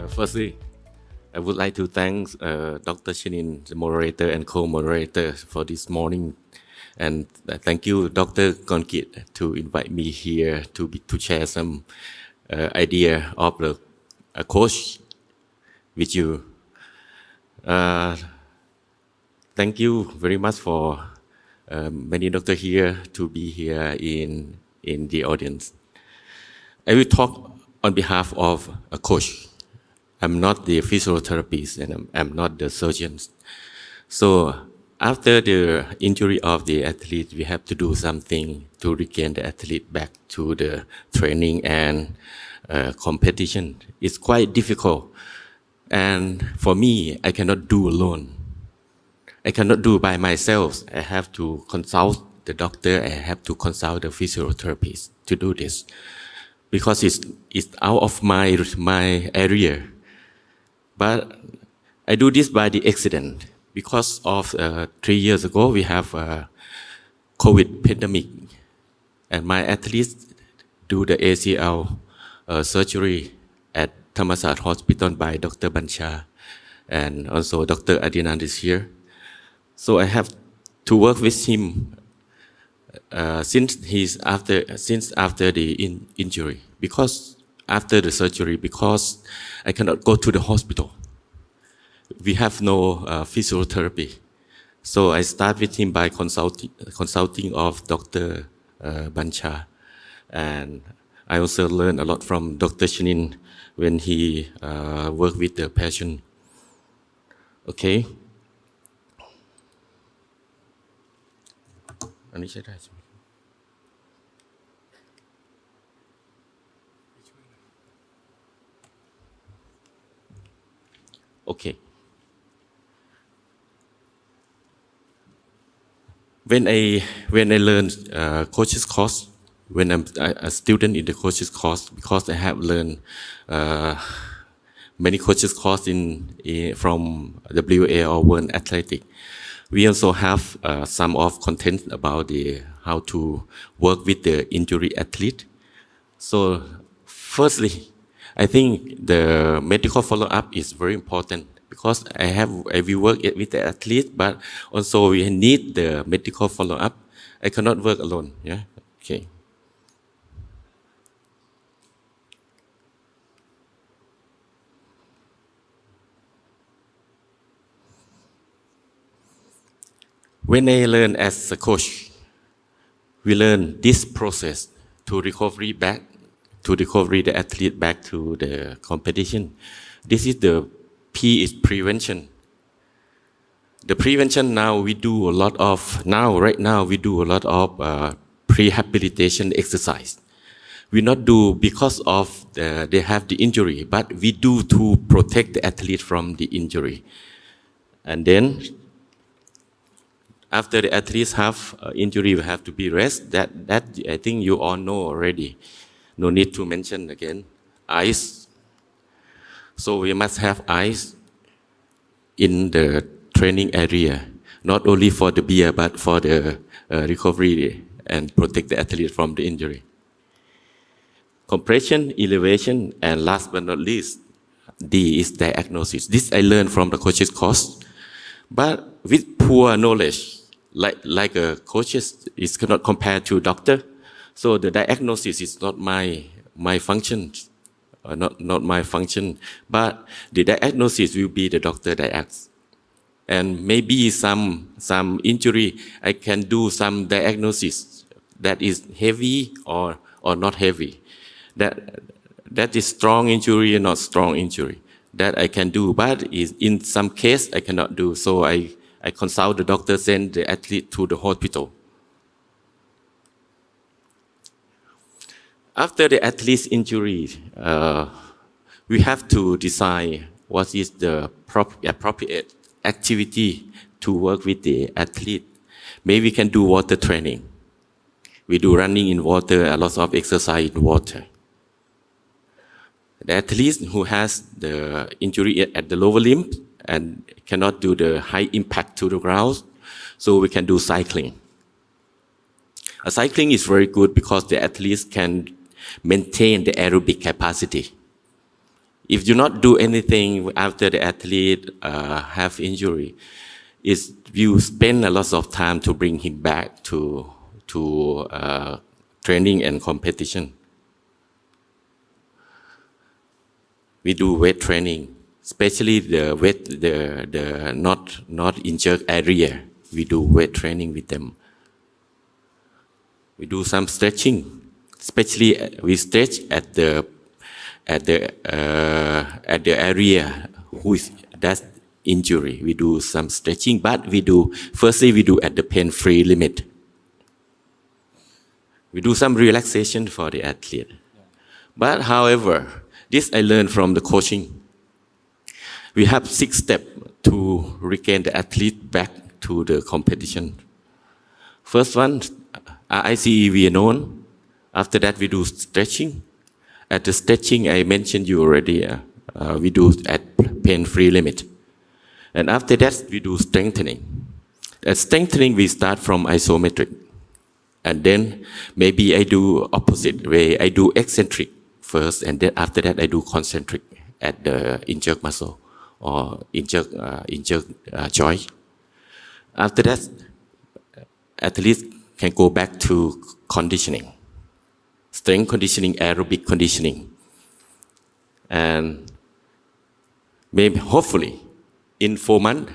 Firstly, I would like to thank Dr. Shinin, the moderator and co-moderator for this morning. And thank you, Dr. Konkit, to invite me here to share some idea of the coach with you. Thank you very much for many doctors here to be here in the audience. I will talk on behalf of a coach. I'm not the physiotherapist and I'm not the surgeon. So after the injury of the athlete, we have to do something to regain the athlete back to the training and competition. It's quite difficult. And for me, I cannot do alone. I cannot do by myself. I have to consult the doctor. I have to consult the physiotherapist to do this because it's out of my area. But I do this by the accident because of 3 years ago we have a COVID pandemic, and my athletes do the ACL surgery at TOSSM&ASSA Hospital by Dr. Bancha, and also Dr. Adinan is here. So I have to work with him since after the injury, because after the surgery, because I cannot go to the hospital. We have no physiotherapy. So I start with him by consulting of Dr. Bancha. And I also learned a lot from Dr. Shinin when he worked with the patient. Okay. Okay. When I learned coaches course, when I'm a student in the coaches course, because I have learned many coaches course from WA or World Athletic, we also have some of content about how to work with the injury athlete. So firstly, I think the medical follow-up is very important because I will work with the athlete, but also we need the medical follow-up. I cannot work alone. Yeah. Okay. When I learn as a coach, we learn this process to recover the athlete back to the competition. This is the P is prevention. The prevention now we do a lot of, right now we do a lot of rehabilitation exercise. We not do because of they have the injury, but we do to protect the athlete from the injury. And then after the athletes have injury, we have to be rest. That I think you all know already. No need to mention again. Ice. So we must have ice in the training area, not only for the beer, but for the recovery and protect the athlete from the injury. Compression, elevation, and last but not least, D is diagnosis. This I learned from the coaches course, but with poor knowledge, like a coaches is cannot compare to doctor. So the diagnosis is not my function, not my function, but the diagnosis will be the doctor diagnose. And maybe some injury, I can do some diagnosis that is heavy or not heavy. That is strong injury or not strong injury. That I can do, but in some case I cannot do. So I consult the doctor, send the athlete to the hospital. After the athlete's injury, we have to decide what is the appropriate activity to work with the athlete. Maybe we can do water training. We do running in water, a lot of exercise in water. The athlete who has the injury at the lower limb and cannot do the high impact to the ground, so we can do cycling. Cycling is very good because the athletes can maintain the aerobic capacity. If you not do anything after the athlete have injury, is you spend a lot of time to bring him back to training and competition. We do weight training, especially the weight, the not injured area. We do weight training with them. We do some stretching, especially we stretch at the area who is that's injury. We do some stretching, but firstly we do at the pain-free limit. We do some relaxation for the athlete. But however, this I learned from the coaching. We have 6 steps to regain the athlete back to the competition. First one, RICE we known. After that, we do stretching. At the stretching, I mentioned you already, we do at pain-free limit. And after that, we do strengthening. At strengthening, we start from isometric. And then maybe I do opposite way. I do eccentric first, and then after that, I do concentric at the injured muscle or injured joint. After that, athletes can go back to conditioning, strength conditioning, aerobic conditioning. And maybe, hopefully, in 4 months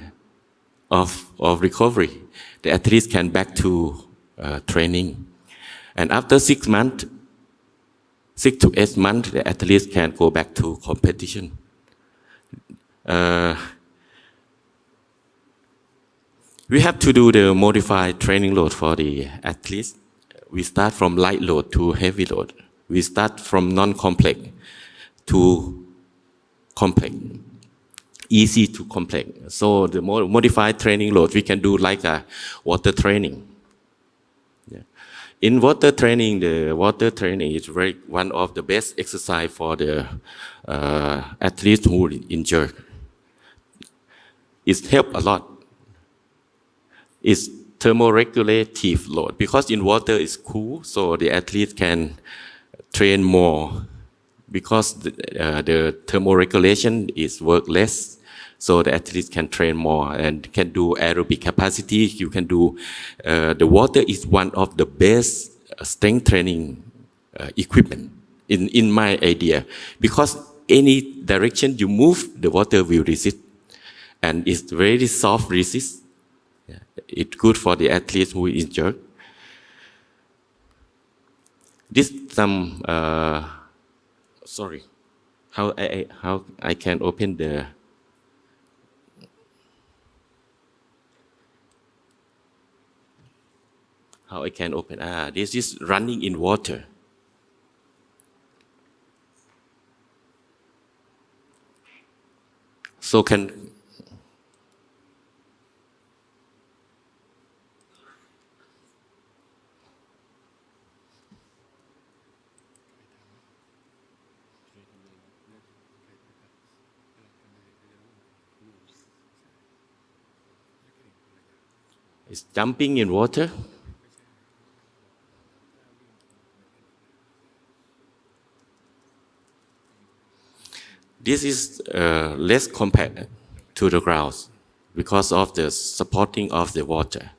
of recovery, the athletes can back to training. And after 6 months, 6 to 8 months, the athletes can go back to competition. We have to do the modified training load for the athletes. We start from light load to heavy load. We start from non-complex to complex, easy to complex. So the modified training load, we can do like a water training. Yeah. In water training, the water training is one of the best exercise for the athletes who are injured. It helps a lot. It's thermoregulative load because in water it's cool, so the athlete can train more because the thermoregulation is work less, so the athlete can train more and can do aerobic capacity. You can do the water is one of the best strength training equipment in my idea, because any direction you move, the water will resist, and it's very soft resist. It's good for the athletes who is injured. This some sorry, how I can open the this is running in water. So it's jumping in water. This is less compact to the ground because of the supporting of the water.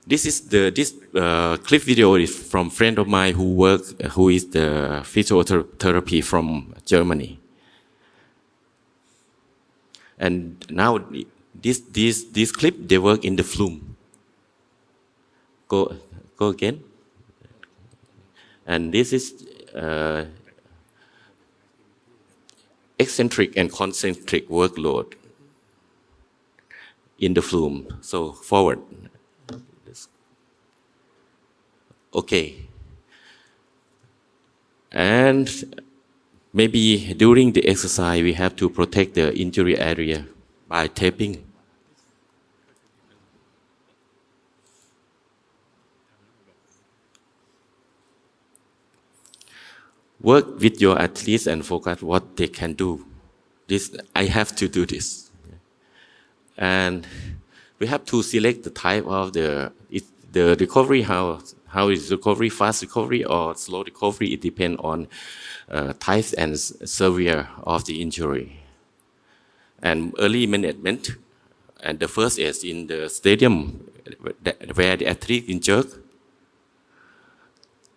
This is this clip video is from a friend of mine who is the physiotherapy from Germany. And now this clip, they work in the flume. Go again. And this is eccentric and concentric workload in the flume. So forward. Okay. And maybe during the exercise, we have to protect the injury area by taping. Work with your athletes and focus what they can do. I have to do this. And we have to select the type of the recovery, how How is recovery, fast recovery or slow recovery? It depends on types and severe of the injury. And early management, and the first is in the stadium where the athlete injured.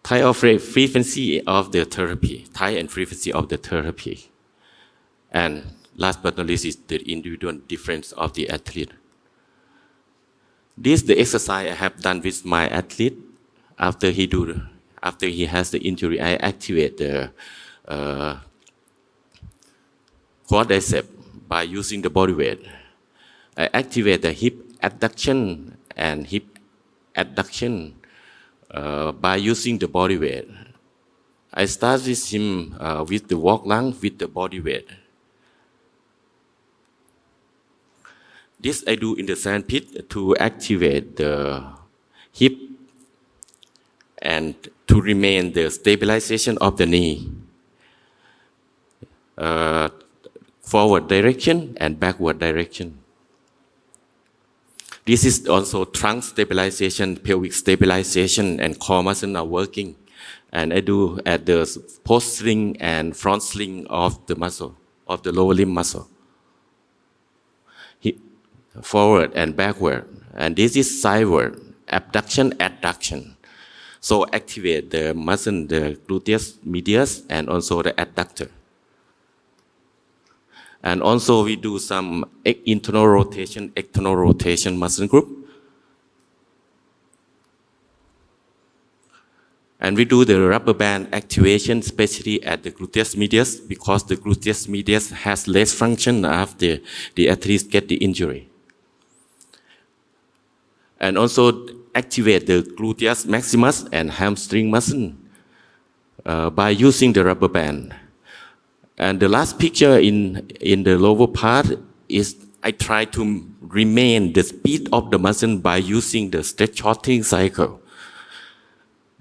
Type of frequency of the therapy, type and frequency of the therapy. And last but not least is the individual difference of the athlete. This is the exercise I have done with my athlete after he has the injury. I activate the quadricep by using the body weight. I activate the hip adduction and hip adduction by using the body weight. I start with him with the walk lung with the body weight. This I do in the sandpit to activate the hip and to remain the stabilization of the knee. Forward direction and backward direction. This is also trunk stabilization, pelvic stabilization, and core muscle are working. And I do at the post sling and front sling of the muscle, of the lower limb muscle. Forward and backward. And this is sideward, abduction, adduction. So activate the muscle, the gluteus medius, and also the adductor. And also we do some internal rotation, external rotation muscle group. And we do the rubber band activation, especially at the gluteus medius, because the gluteus medius has less function after the athlete get the injury. And also activate the gluteus maximus and hamstring muscle by using the rubber band. And the last picture in the lower part is I try to remain the speed of the muscle by using the stretch shortening cycle.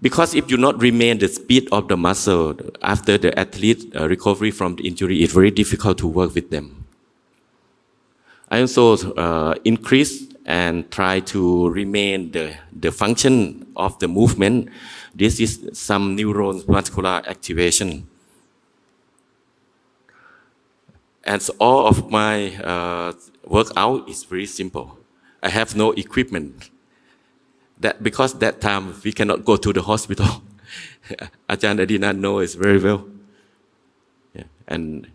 Because if you not remain the speed of the muscle after the athlete recovery from the injury, it's very difficult to work with them. I also increase and try to remain the function of the movement. This is some neuromuscular activation. And so all of my workout is very simple. I have no equipment. Because that time we cannot go to the hospital. Ajahn Adina knows very well. Yeah. And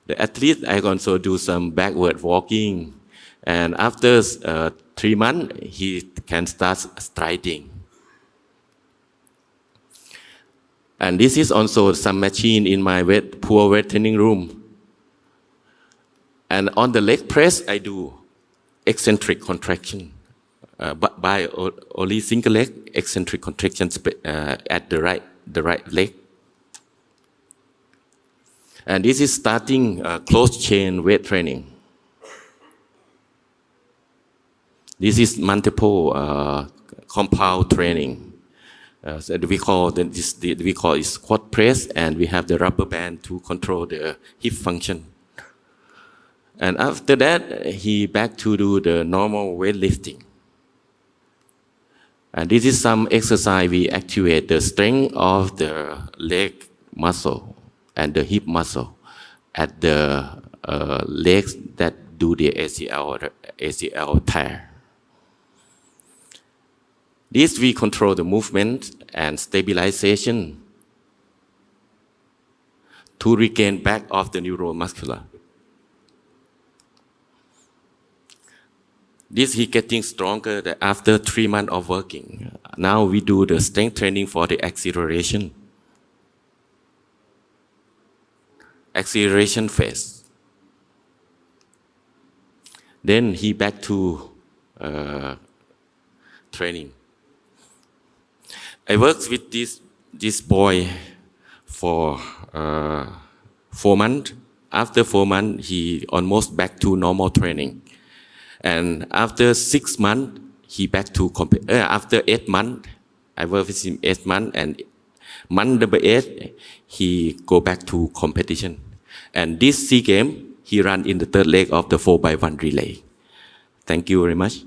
the athlete, I also do some backward walking. And after 3 months, he can start striding. And this is also some machine in my poor weight training room. And on the leg press, I do eccentric contraction. By only single leg eccentric contractions at the right leg. And this is starting closed chain weight training. This is multiple compound training. So we call it squat press, and we have the rubber band to control the hip function. And after that, he back to do the normal weightlifting. And this is some exercise we activate the strength of the leg muscle and the hip muscle at the legs that do the ACL tear. This we control the movement and stabilization to regain back of the neuromuscular. This he getting stronger after 3 months of working. Now we do the strength training for the acceleration. Acceleration phase. Then he back to training. I worked with this boy for 4 months. After 4 months, he almost back to normal training. And after 6 months, he back to after 8 months, I worked with him 8 months, and month number 8, he go back to competition. And this SEA Games, he ran in the third leg of the 4x1 relay. Thank you very much.